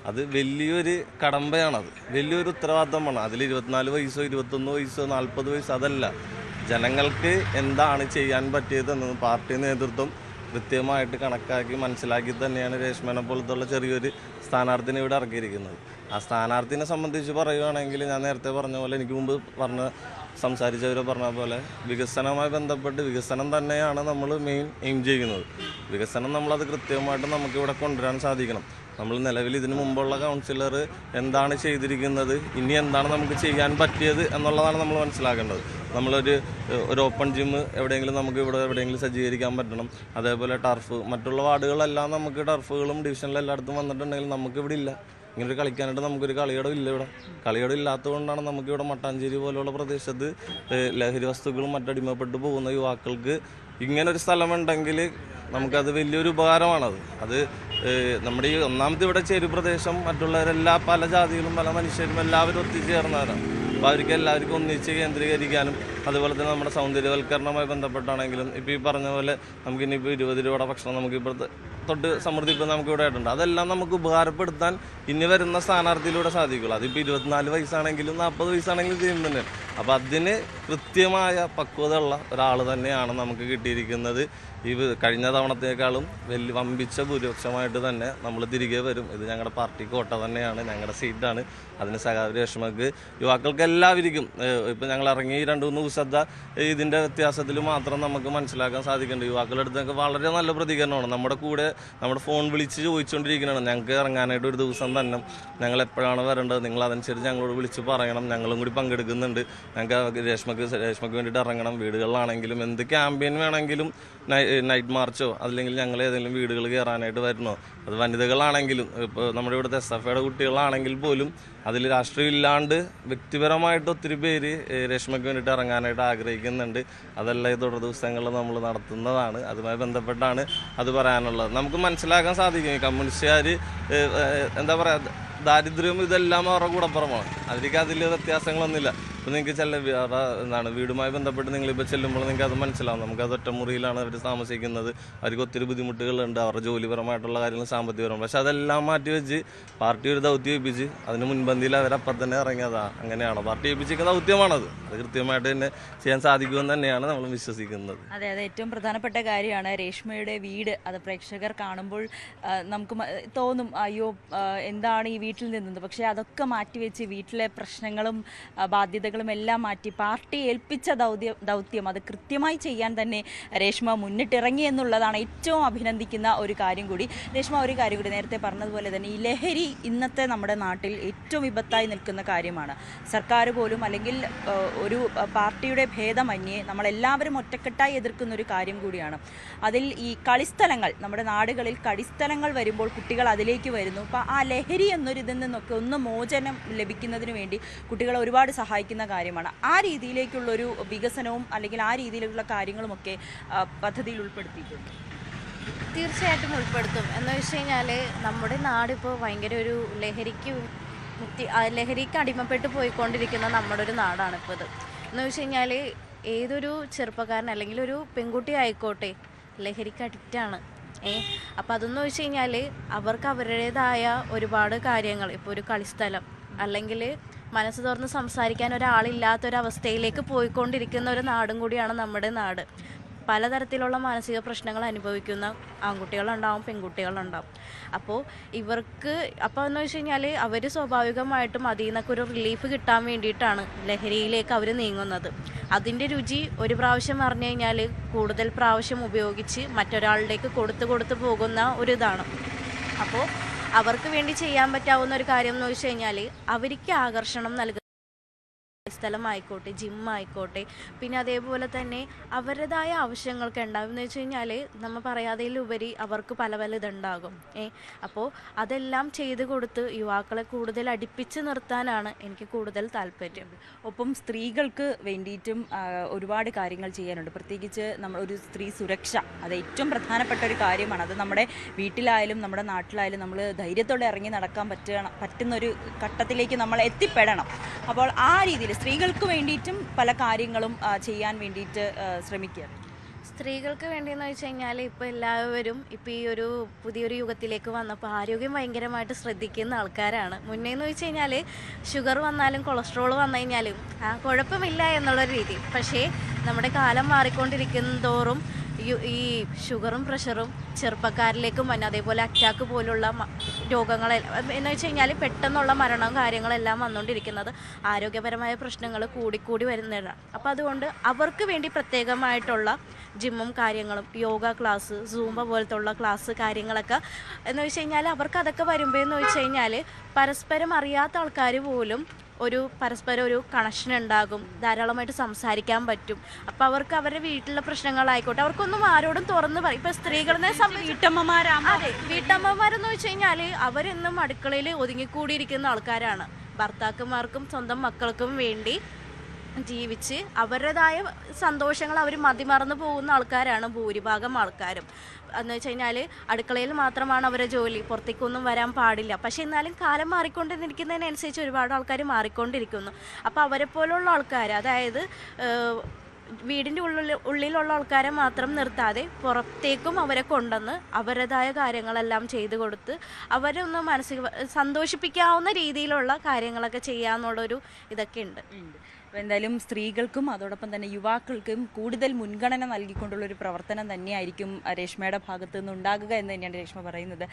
അത് വലിയൊരു കടമ്പയാണത്, വലിയൊരു ഉത്തരവാദിത്തമാണ്. അതിൽ 24 വയസ്സോ 21 വയസ്സോ 40 വയസ്സോ അതല്ല, ജനങ്ങൾക്ക് എന്താണ് ചെയ്യാൻ പറ്റിയതെന്ന് പാർട്ടി നേതൃത്വം കൃത്യമായിട്ട് കണക്കാക്കി മനസ്സിലാക്കി തന്നെയാണ് രേഷ്മനെ പോലത്തുള്ള ചെറിയൊരു സ്ഥാനാർത്ഥിനെ ഇവിടെ ഇറക്കിയിരിക്കുന്നത്. ആ സ്ഥാനാർത്ഥിനെ സംബന്ധിച്ച് പറയുകയാണെങ്കിൽ ഞാൻ നേരത്തെ പറഞ്ഞ പോലെ, എനിക്ക് മുമ്പ് സംസാരിച്ചവരെ പറഞ്ഞ പോലെ വികസനവുമായി ബന്ധപ്പെട്ട് വികസനം തന്നെയാണ് നമ്മൾ മെയിൻ എയിം ചെയ്യുന്നത്. വികസനം നമ്മളത് കൃത്യമായിട്ട് നമുക്കിവിടെ കൊണ്ടുവരാൻ സാധിക്കണം. നമ്മൾ നിലവിൽ ഇതിനു മുമ്പുള്ള കൗൺസിലർ എന്താണ് ചെയ്തിരിക്കുന്നത്, ഇനി എന്താണ് നമുക്ക് ചെയ്യാൻ പറ്റിയത് എന്നുള്ളതാണ് നമ്മൾ മനസ്സിലാക്കേണ്ടത്. നമ്മളൊരു ഓപ്പൺ ജിം എവിടെയെങ്കിലും നമുക്ക് ഇവിടെ എവിടെയെങ്കിലും സജ്ജീകരിക്കാൻ പറ്റണം. അതേപോലെ ടർഫ്, മറ്റുള്ള വാർഡുകളെല്ലാം നമുക്ക് ടർഫുകളും ഡിവിഷനിലും എല്ലായിടത്തും വന്നിട്ടുണ്ടെങ്കിൽ നമുക്കിവിടെ ഇല്ല. ഇങ്ങനൊരു കളിക്കാനായിട്ട് നമുക്കൊരു കളിയിടം ഇല്ല. ഇവിടെ കളിയിടം ഇല്ലാത്തതുകൊണ്ടാണ് നമുക്കിവിടെ മട്ടാഞ്ചേരി പോലെയുള്ള പ്രദേശത്ത് ലഹരി വസ്തുക്കളും മറ്റടിമപ്പെട്ട് പോകുന്ന യുവാക്കൾക്ക് ഇങ്ങനൊരു സ്ഥലമുണ്ടെങ്കിൽ നമുക്കത് വലിയൊരു ഉപകാരമാണത്. അത് നമ്മുടെ ഈ ഒന്നാമത്തെ ഇവിടെ ചെരുപ്രദേശം, മറ്റുള്ളവരെല്ലാ പല ജാതികളും പല മനുഷ്യരും എല്ലാവരും ഒത്തുചേർന്നവരാണ്. അപ്പോൾ അവർക്ക് എല്ലാവർക്കും ഒന്നിച്ച് കേന്ദ്രീകരിക്കാനും അതുപോലെ തന്നെ നമ്മുടെ സൗന്ദര്യവൽക്കരണവുമായി ബന്ധപ്പെട്ടാണെങ്കിലും ഇപ്പോൾ ഈ പറഞ്ഞ പോലെ നമുക്കിനിപ്പോൾ 20 രൂപയുടെ ഭക്ഷണം നമുക്കിപ്പോൾ തൊട്ട് സമൃദ്ധി ഇപ്പോൾ നമുക്കിവിടെ ആയിട്ടുണ്ട്. അതെല്ലാം നമുക്ക് ഉപകാരപ്പെടുത്താൻ ഇനി വരുന്ന സ്ഥാനാർത്ഥിയിലൂടെ സാധിക്കുള്ളൂ. അതിപ്പോൾ 24 വയസ്സാണെങ്കിലും 40 വയസ്സാണെങ്കിലും ചെയ്യുന്നത്. അപ്പോൾ അതിന് കൃത്യമായ പക്വതയുള്ള ഒരാൾ തന്നെയാണ് നമുക്ക് കിട്ടിയിരിക്കുന്നത്. ഈ കഴിഞ്ഞ തവണത്തേക്കാളും വലിയ വമ്പിച്ച ഭൂരിപക്ഷമായിട്ട് തന്നെ നമ്മൾ തിരികെ വരും. ഇത് ഞങ്ങളുടെ പാർട്ടി കോട്ട തന്നെയാണ്, ഞങ്ങളുടെ സീറ്റാണ്. അതിന് സഖാവ് രേഷ്മക്ക് യുവാക്കൾക്ക് എല്ലാവർക്കും ഇപ്പോൾ ഞങ്ങൾ ഇറങ്ങി 2-3 ദിവസത്തെ ഇതിൻ്റെ വ്യത്യാസത്തിൽ മാത്രം നമുക്ക് മനസ്സിലാക്കാൻ സാധിക്കുന്നുണ്ട്. യുവാക്കളുടെ അടുത്തൊക്കെ വളരെ നല്ല പ്രതികരണമാണ്. നമ്മുടെ കൂടെ നമ്മുടെ ഫോൺ വിളിച്ച് ചോദിച്ചുകൊണ്ടിരിക്കുന്നതാണ്, ഞങ്ങൾക്ക് ഇറങ്ങാനായിട്ട് ഒരു ദിവസം തന്നെ ഞങ്ങൾ എപ്പോഴാണ് വരേണ്ടത്, നിങ്ങൾ അതനുസരിച്ച് ഞങ്ങളോട് വിളിച്ച് പറയണം, ഞങ്ങളും കൂടി പങ്കെടുക്കുന്നുണ്ട്, ഞങ്ങൾക്ക് രേഷ്മയ്ക്ക് വേണ്ടിയിട്ട് ഇറങ്ങണം. വീടുകളിലാണെങ്കിലും എന്ത് ക്യാമ്പയിൻ വേണമെങ്കിലും, നൈറ്റ് മാർച്ചോ അല്ലെങ്കിൽ ഞങ്ങൾ ഏതെങ്കിലും വീടുകൾ കയറാനായിട്ട് വരണോ, അത് വനിതകളാണെങ്കിലും ഇപ്പോൾ നമ്മുടെ ഇവിടുത്തെ SFയുടെ കുട്ടികളാണെങ്കിൽ പോലും അതിൽ രാഷ്ട്രീയം ഇല്ലാണ്ട് വ്യക്തിപരമായിട്ട് ഒത്തിരി പേര് രേഷ്മയ്ക്ക് വേണ്ടിയിട്ട് ഇറങ്ങാനായിട്ട് ആഗ്രഹിക്കുന്നുണ്ട്. അതെല്ലാം ഈ തുടർ ദിവസങ്ങളിൽ നമ്മൾ നടത്തുന്നതാണ്. അതുമായി ബന്ധപ്പെട്ടാണ് അത് പറയാനുള്ളത്. നമുക്ക് മനസ്സിലാക്കാൻ സാധിക്കും കമ്മ്യൂണിസ്റ്റുകാർ എന്താ പറയുക, ദാരിദ്ര്യവും ഇതെല്ലാം അവരുടെ കൂടപ്പുറമാണ്. അവർക്ക് അതിൽ വ്യത്യാസങ്ങളൊന്നുമില്ല. ഇപ്പോൾ നിങ്ങൾക്ക് എന്താണ് വീടുമായി ബന്ധപ്പെട്ട് നിങ്ങളിപ്പോൾ ചെല്ലുമ്പോൾ നിങ്ങൾക്ക് അത് മനസ്സിലാവും. നമുക്കത് ഒറ്റമുറിയിലാണ് അവർ താമസിക്കുന്നത്, അവർക്ക് ഒത്തിരി ബുദ്ധിമുട്ടുകളുണ്ട്, അവരുടെ ജോലിപരമായിട്ടുള്ള കാര്യങ്ങൾ, സാമ്പത്തികപരമായി. പക്ഷെ അതെല്ലാം മാറ്റി വെച്ച് പാർട്ടി ഒരു ദൗത്യം ഏൽപ്പിച്ച് അതിന് മുൻപന്തിയിൽ അവരപ്പം തന്നെ ഇറങ്ങിയതാണ്. അങ്ങനെയാണ് പാർട്ടി ഏൽപ്പിച്ചിരിക്കുന്ന ദൗത്യമാണത്. അത് കൃത്യമായിട്ട് തന്നെ ചെയ്യാൻ സാധിക്കുമെന്ന് തന്നെയാണ് നമ്മൾ വിശ്വസിക്കുന്നത്. അതെ, അത് ഏറ്റവും പ്രധാനപ്പെട്ട കാര്യമാണ്. രേഷ്മയുടെ വീട് അത് പ്രേക്ഷകർ കാണുമ്പോൾ നമുക്ക് തോന്നും അയ്യോ എന്താണ് ഈ വീട്ടിൽ നിന്നത്. പക്ഷേ അതൊക്കെ മാറ്റിവെച്ച് വീട്ടിലെ പ്രശ്നങ്ങളും ബാധ്യതകളും എല്ലാം മാറ്റി പാർട്ടി ഏൽപ്പിച്ച ദൗത്യം അത് കൃത്യമായി ചെയ്യാൻ തന്നെ രേഷ്മ മുന്നിട്ടിറങ്ങി എന്നുള്ളതാണ് ഏറ്റവും അഭിനന്ദിക്കുന്ന ഒരു കാര്യം കൂടി. രേഷ്മ, ഒരു കാര്യം കൂടി, നേരത്തെ പറഞ്ഞതുപോലെ തന്നെ ഈ ലഹരി ഇന്നത്തെ നമ്മുടെ നാട്ടിൽ ഏറ്റവും വിപത്തായി നിൽക്കുന്ന കാര്യമാണ്. സർക്കാർ പോലും അല്ലെങ്കിൽ ഒരു പാർട്ടിയുടെ ഭേദമന്യേ നമ്മളെല്ലാവരും ഒറ്റക്കെട്ടായി എതിർക്കുന്ന ഒരു കാര്യം കൂടിയാണ്. അതിൽ ഈ കളിസ്ഥലങ്ങൾ, നമ്മുടെ നാടുകളിൽ കളിസ്ഥലങ്ങൾ വരുമ്പോൾ കുട്ടികൾ അതിലേക്ക് വരുന്നു. അപ്പോൾ ആ ലഹരി എന്നൊരിതിൽ നിന്നൊക്കെ ഒന്ന് മോചനം ലഭിക്കുന്നതിന് വേണ്ടി കുട്ടികളെ ഒരുപാട് സഹായിക്കുന്ന കാര്യമാണ്. ആ രീതിയിലേക്കുള്ളൊരു വികസനവും അല്ലെങ്കിൽ ആ രീതിയിലുള്ള കാര്യങ്ങളുമൊക്കെ പദ്ധതിയിൽ ഉൾപ്പെടുത്തിയിട്ടുണ്ട്. തീർച്ചയായിട്ടും ഉൾപ്പെടുത്തും. എന്ന് വെച്ച് കഴിഞ്ഞാൽ നമ്മുടെ നാടിപ്പോൾ ഭയങ്കര ഒരു ലഹരിക്ക് അടിമപ്പെട്ട് പോയിക്കൊണ്ടിരിക്കുന്ന നമ്മുടെ ഒരു നാടാണ് ഇപ്പോൾ ഇത്. എന്ന് വെച്ച് കഴിഞ്ഞാൽ ഏതൊരു ചെറുപ്പക്കാരൻ അല്ലെങ്കിൽ ഒരു പെൺകുട്ടി ആയിക്കോട്ടെ ലഹരിക്ക് അഡിക്റ്റാണ്. അപ്പോൾ അതെന്ന് വെച്ച് കഴിഞ്ഞാൽ അവർക്ക് അവരുടേതായ ഒരുപാട് കാര്യങ്ങൾ, ഇപ്പോൾ ഒരു കളിസ്ഥലം അല്ലെങ്കിൽ മനസ്സ് തുറന്ന് സംസാരിക്കാൻ ഒരാളില്ലാത്തൊരവസ്ഥയിലേക്ക് പോയിക്കൊണ്ടിരിക്കുന്ന ഒരു നാടും കൂടിയാണ് നമ്മുടെ നാട്. പലതരത്തിലുള്ള മാനസിക പ്രശ്നങ്ങൾ അനുഭവിക്കുന്ന ആൺകുട്ടികളുണ്ടാവും, പെൺകുട്ടികളുണ്ടാവും. അപ്പോൾ എന്ന് വെച്ച് കഴിഞ്ഞാൽ അവർ സ്വാഭാവികമായിട്ടും അതിൽ നിന്നൊക്കെ ഒരു റിലീഫ് കിട്ടാൻ വേണ്ടിയിട്ടാണ് ലഹരിയിലേക്ക് അവർ നീങ്ങുന്നത്. അതിൻ്റെ രുചി ഒരു പ്രാവശ്യം അറിഞ്ഞു കഴിഞ്ഞാൽ കൂടുതൽ പ്രാവശ്യം ഉപയോഗിച്ച് മറ്റൊരാളിലേക്ക് കൊടുത്തു പോകുന്ന ഒരിതാണ്. അപ്പോൾ അവർക്ക് വേണ്ടി ചെയ്യാൻ പറ്റാവുന്ന ഒരു കാര്യം എന്ന് വെച്ച് കഴിഞ്ഞാൽ അവർക്ക് ആകർഷണം നൽകുക സ്ഥലമായിക്കോട്ടെ, ജിമ്മായിക്കോട്ടെ, പിന്നെ അതേപോലെ തന്നെ അവരുടേതായ ആവശ്യങ്ങൾക്ക് ഉണ്ടാവും എന്ന് വെച്ച് കഴിഞ്ഞാൽ നമ്മൾ പറയാതെയിലുപരി അവർക്ക് പല പല ഇതുണ്ടാകും. അപ്പോൾ അതെല്ലാം ചെയ്ത് കൊടുത്ത് യുവാക്കളെ കൂടുതൽ അടുപ്പിച്ച് നിർത്താനാണ് എനിക്ക് കൂടുതൽ താല്പര്യം. ഒപ്പം സ്ത്രീകൾക്ക് വേണ്ടിയിട്ടും ഒരുപാട് കാര്യങ്ങൾ ചെയ്യാനുണ്ട്. പ്രത്യേകിച്ച് നമ്മൾ ഒരു സ്ത്രീ സുരക്ഷ, അത് ഏറ്റവും പ്രധാനപ്പെട്ട ഒരു കാര്യമാണ്. അത് നമ്മുടെ വീട്ടിലായാലും നമ്മുടെ നാട്ടിലായാലും നമ്മൾ ധൈര്യത്തോടെ ഇറങ്ങി നടക്കാൻ പറ്റുന്നൊരു ഘട്ടത്തിലേക്ക് നമ്മൾ എത്തിപ്പെടണം. അപ്പോൾ ആ രീതിയിൽ സ്ത്രീകൾക്ക് വേണ്ടിയിട്ടും പല കാര്യങ്ങളും ചെയ്യാൻ വേണ്ടിയിട്ട് ശ്രമിക്കുക. സ്ത്രീകൾക്ക് വേണ്ടിയെന്ന് വെച്ച് കഴിഞ്ഞാൽ ഇപ്പോൾ എല്ലാവരും ഇപ്പോൾ ഈ ഒരു പുതിയൊരു യുഗത്തിലേക്ക് വന്നപ്പോൾ ആരോഗ്യം ഭയങ്കരമായിട്ട് ശ്രദ്ധിക്കുന്ന ആൾക്കാരാണ്. മുന്നേന്ന് വെച്ച് കഴിഞ്ഞാൽ ഷുഗർ വന്നാലും കൊളസ്ട്രോൾ വന്നു കഴിഞ്ഞാലും കുഴപ്പമില്ല എന്നുള്ളൊരു രീതി. പക്ഷേ നമ്മുടെ കാലം മാറിക്കൊണ്ടിരിക്കുന്ന തോറും ഈ ഷുഗറും പ്രഷറും ചെറുപ്പക്കാരിലേക്കും വന്നു. അതേപോലെ അറ്റാക്ക് പോലുള്ള രോഗങ്ങളെല്ലാം എന്ന് വെച്ച് കഴിഞ്ഞാൽ പെട്ടെന്നുള്ള മരണവും കാര്യങ്ങളെല്ലാം വന്നുകൊണ്ടിരിക്കുന്നത് ആരോഗ്യപരമായ പ്രശ്നങ്ങൾ കൂടിക്കൂടി വരുന്നതാണ്. അപ്പോൾ അതുകൊണ്ട് അവർക്ക് വേണ്ടി പ്രത്യേകമായിട്ടുള്ള ജിമ്മും കാര്യങ്ങളും, യോഗ ക്ലാസ്, സൂംബ പോലത്തുള്ള ക്ലാസ് കാര്യങ്ങളൊക്കെ എന്ന് വെച്ച് കഴിഞ്ഞാൽ അവർക്ക് അതൊക്കെ വരുമ്പോൾ എന്ന് വെച്ച് കഴിഞ്ഞാൽ പരസ്പരം അറിയാത്ത ആൾക്കാർ പോലും പരസ്പരം ഒരു കണക്ഷൻ ഉണ്ടാകും, ധാരാളമായിട്ട് സംസാരിക്കാൻ പറ്റും. അപ്പോൾ അവർക്ക് അവരുടെ വീട്ടിലെ പ്രശ്നങ്ങളായിക്കോട്ടെ അവർക്കൊന്നും ആരോടും തുറന്ന് പറയും. ഇപ്പോൾ സ്ത്രീകളെ അതെ, വീട്ടമ്മമാരെന്ന് വെച്ച് കഴിഞ്ഞാൽ അവരെന്നും അടുക്കളയിൽ ഒതുങ്ങിക്കൂടിയിരിക്കുന്ന ആൾക്കാരാണ്. ഭർത്താക്കന്മാർക്കും സ്വന്തം മക്കൾക്കും വേണ്ടി ജീവിച്ച് അവരുടേതായ സന്തോഷങ്ങൾ അവർ മതിമറന്നു പോകുന്ന ആൾക്കാരാണ് ഭൂരിഭാഗം ആൾക്കാരും. എന്ന് വെച്ച് കഴിഞ്ഞാൽ അടുക്കളയിൽ മാത്രമാണ് അവരുടെ ജോലി, പുറത്തേക്കൊന്നും വരാൻ പാടില്ല. പക്ഷെ എന്നാലും കാലം മാറിക്കൊണ്ടിരിക്കുന്നതിനനുസരിച്ച് ഒരുപാട് ആൾക്കാർ മാറിക്കൊണ്ടിരിക്കുന്നു. അപ്പോൾ അവരെ പോലുള്ള ആൾക്കാർ, അതായത് വീടിൻ്റെ ഉള്ളിലുള്ള ആൾക്കാരെ മാത്രം നിർത്താതെ പുറത്തേക്കും അവരെ കൊണ്ടുവന്ന് അവരുടേതായ കാര്യങ്ങളെല്ലാം ചെയ്തു കൊടുത്ത് അവരെ ഒന്ന് സന്തോഷിപ്പിക്കാവുന്ന രീതിയിലുള്ള കാര്യങ്ങളൊക്കെ ചെയ്യാന്നുള്ളൊരു ഇതൊക്കെ ഉണ്ട്. അപ്പോൾ എന്തായാലും സ്ത്രീകൾക്കും അതോടൊപ്പം തന്നെ യുവാക്കൾക്കും കൂടുതൽ മുൻഗണന നൽകിക്കൊണ്ടുള്ള ഒരു പ്രവർത്തനം തന്നെയായിരിക്കും രേഷ്മയുടെ ഭാഗത്തു നിന്ന് ഉണ്ടാകുക എന്ന് തന്നെയാണ് രേഷ്മ പറയുന്നത്.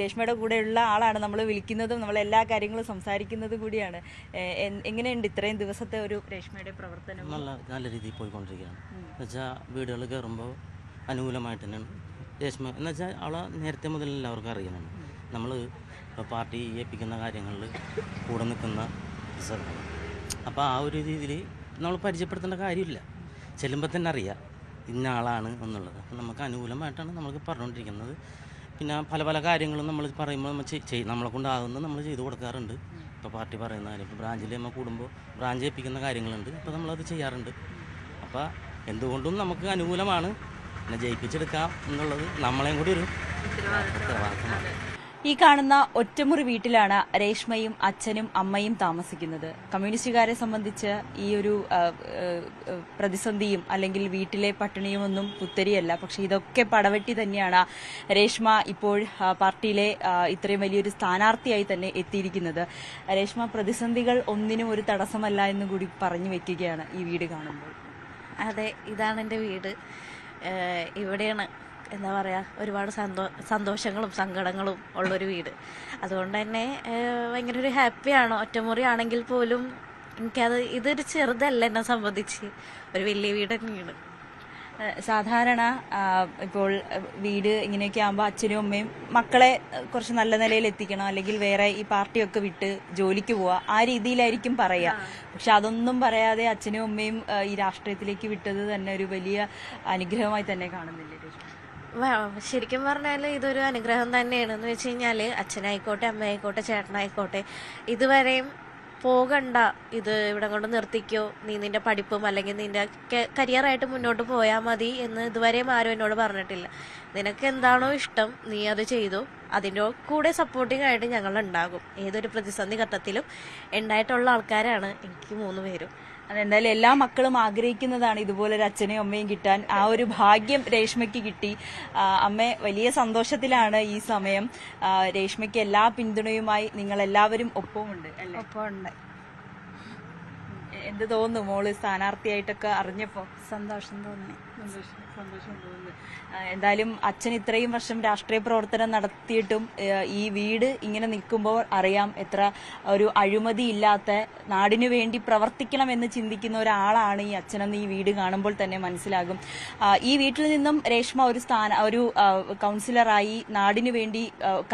രേഷ്മയുടെ കൂടെയുള്ള ആളാണ് നമ്മൾ വിളിക്കുന്നതും നമ്മൾ എല്ലാ കാര്യങ്ങളും സംസാരിക്കുന്നതും കൂടിയാണ്. എങ്ങനെയുണ്ട് ഇത്രയും ദിവസത്തെ ഒരു രേഷ്മയുടെ പ്രവർത്തനം? നല്ല രീതിയിൽ പോയിക്കൊണ്ടിരിക്കുകയാണ്. എന്നുവെച്ചാൽ വീടുകൾ കയറുമ്പോൾ അനുകൂലമായിട്ട് തന്നെയാണ് രേഷ്മ. എന്നുവെച്ചാൽ അവളെ നേരത്തെ മുതൽ എല്ലാവർക്കും അറിയണം. നമ്മൾ ഇപ്പോൾ പാർട്ടി ഏൽപ്പിക്കുന്ന കാര്യങ്ങളിൽ കൂടെ നിൽക്കുന്ന സ്ഥലമാണ്. അപ്പോൾ ആ ഒരു രീതിയിൽ നമ്മൾ പരിചയപ്പെടുത്തേണ്ട കാര്യമില്ല, ചെല്ലുമ്പോൾ തന്നെ അറിയാം ഇന്ന ആളാണ് എന്നുള്ളത്. അപ്പം നമുക്ക് അനുകൂലമായിട്ടാണ് നമ്മൾക്ക് പറഞ്ഞുകൊണ്ടിരിക്കുന്നത്. പിന്നെ പല പല കാര്യങ്ങളും നമ്മൾ പറയുമ്പോൾ നമ്മളെ കൊണ്ടാകുന്നത് നമ്മൾ ചെയ്തു കൊടുക്കാറുണ്ട്. ഇപ്പോൾ പാർട്ടി പറയുന്ന കാര്യം, ഇപ്പോൾ ബ്രാഞ്ചിൽ നമ്മൾ കൂടുമ്പോൾ ബ്രാഞ്ച് ഏൽപ്പിക്കുന്ന കാര്യങ്ങളുണ്ട്, അപ്പോൾ നമ്മളത് ചെയ്യാറുണ്ട്. അപ്പോൾ എന്തുകൊണ്ടും നമുക്ക് അനുകൂലമാണ്. പിന്നെ ജയിപ്പിച്ചെടുക്കാം എന്നുള്ളത് നമ്മളെയും കൂടി ഒരു ഉത്തരവാദിത്തമാണ്. ഈ കാണുന്ന ഒറ്റമുറി വീട്ടിലാണ് രേഷ്മയും അച്ഛനും അമ്മയും താമസിക്കുന്നത്. കമ്മ്യൂണിസ്റ്റുകാരെ സംബന്ധിച്ച് ഈ ഒരു പ്രതിസന്ധിയും അല്ലെങ്കിൽ വീട്ടിലെ പട്ടിണിയും ഒന്നും പുത്തരിയല്ല. പക്ഷെ ഇതൊക്കെ പടവെട്ടി തന്നെയാണ് രേഷ്മ ഇപ്പോൾ പാർട്ടിയിലെ ഇത്രയും വലിയൊരു സ്ഥാനാർത്ഥിയായി തന്നെ എത്തിയിരിക്കുന്നത്. രേഷ്മ, പ്രതിസന്ധികൾ ഒന്നിനും ഒരു തടസ്സമല്ല എന്ന് കൂടി പറഞ്ഞു വെക്കുകയാണ് ഈ വീട് കാണുമ്പോൾ. അതെ, ഇതാണ് എൻ്റെ വീട്. ഇവിടെയാണ് എന്താ പറയുക, ഒരുപാട് സന്തോഷങ്ങളും സങ്കടങ്ങളും ഉള്ളൊരു വീട്. അതുകൊണ്ട് തന്നെ ഭയങ്കര ഒരു ഹാപ്പിയാണ്. ഒറ്റമുറി ആണെങ്കിൽ പോലും ഇതൊരു ചെറുതല്ല എന്നെ സംബന്ധിച്ച്, ഒരു വലിയ വീട് തന്നെയാണ്. സാധാരണ ഇപ്പോൾ വീട് ഇങ്ങനെയൊക്കെ ആകുമ്പോൾ അച്ഛനും അമ്മയും മക്കളെ കുറച്ച് നല്ല നിലയിൽ എത്തിക്കണം, അല്ലെങ്കിൽ വേറെ ഈ പാർട്ടിയൊക്കെ വിട്ട് ജോലിക്ക് പോവുക, ആ രീതിയിലായിരിക്കും പറയുക. പക്ഷെ അതൊന്നും പറയാതെ അച്ഛനും അമ്മയും ഈ രാഷ്ട്രീയത്തിലേക്ക് വിട്ടത് തന്നെ ഒരു വലിയ അനുഗ്രഹമായി തന്നെ കാണുന്നില്ലേ? ശരിക്കും പറഞ്ഞാൽ ഇതൊരു അനുഗ്രഹം തന്നെയാണ്. എന്ന് വെച്ച് കഴിഞ്ഞാൽ അച്ഛനായിക്കോട്ടെ, അമ്മയായിക്കോട്ടെ, ചേട്ടനായിക്കോട്ടെ, ഇതുവരെയും പോകണ്ട, ഇത് ഇവിടെ കൊണ്ട് നിർത്തിക്കോ, നീ നിന്റെ പഠിപ്പും അല്ലെങ്കിൽ നിന്റെ കരിയറായിട്ട് മുന്നോട്ട് പോയാൽ മതി എന്ന് ഇതുവരെയും ആരും എന്നോട് പറഞ്ഞിട്ടില്ല. നിനക്ക് എന്താണോ ഇഷ്ടം നീ അത് ചെയ്തു, അതിൻ്റെ കൂടെ സപ്പോർട്ടിംഗ് ആയിട്ട് ഞങ്ങൾ ഉണ്ടാകും. ഏതൊരു പ്രതിസന്ധി ഘട്ടത്തിലും ഉണ്ടായിട്ടുള്ള ആൾക്കാരാണ് എനിക്ക് 3 പേരും. അതെന്തായാലും എല്ലാ മക്കളും ആഗ്രഹിക്കുന്നതാണ് ഇതുപോലൊരു അച്ഛനെയും അമ്മയും കിട്ടാൻ. ആ ഒരു ഭാഗ്യം രേഷ്മയ്ക്ക് കിട്ടി. അമ്മ വലിയ സന്തോഷത്തിലാണ് ഈ സമയം. രേഷ്മയ്ക്ക് എല്ലാ പിന്തുണയുമായി നിങ്ങൾ എല്ലാവരും ഒപ്പമുണ്ട് അല്ലേ? ഒപ്പമുണ്ട്. എന്ത് തോന്നുന്നു മോള് സ്ഥാനാർത്ഥിയായിട്ടൊക്കെ അറിഞ്ഞപ്പോ? സന്തോഷം തോന്നി. സന്തോഷം തോന്നുന്നു. എന്തായാലും അച്ഛൻ ഇത്രയും വർഷം രാഷ്ട്രീയ പ്രവർത്തനം നടത്തിയിട്ടും ഈ വീട് ഇങ്ങനെ നിൽക്കുമ്പോൾ അറിയാം എത്ര ഒരു അഴിമതി ഇല്ലാത്ത, നാടിനു വേണ്ടി പ്രവർത്തിക്കണമെന്ന് ചിന്തിക്കുന്ന ഒരാളാണ് ഈ അച്ഛനെന്ന് ഈ വീട് കാണുമ്പോൾ തന്നെ മനസ്സിലാകും. ഈ വീട്ടിൽ നിന്നും രേഷ്മ ഒരു കൗൺസിലറായി നാടിനു വേണ്ടി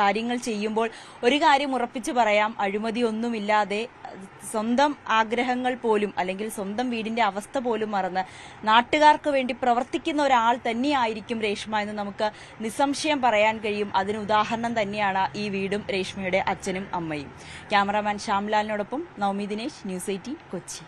കാര്യങ്ങൾ ചെയ്യുമ്പോൾ ഒരു കാര്യം ഉറപ്പിച്ചു പറയാം, അഴിമതി ഒന്നുമില്ലാതെ സ്വന്തം ആഗ്രഹങ്ങൾ പോലും അല്ലെങ്കിൽ സ്വന്തം വീടിന്റെ അവസ്ഥ പോലും മറന്ന് നാട്ടുകാർക്ക് വേണ്ടി പ്രവർത്തിക്കുന്ന ഒരാൾ തന്നെയായിരിക്കും രേഷ്മ എന്ന് നമുക്ക് നിസ്സംശയം പറയാൻ കഴിയും. അതിന് ഉദാഹരണം തന്നെയാണ് ഈ വീടും രേഷ്മയുടെ അച്ഛനും അമ്മയും. ക്യാമറാമാൻ ശ്യാംലാലിനോടൊപ്പം നവമി ദിനേശ്, ന്യൂസ് 18 കൊച്ചി.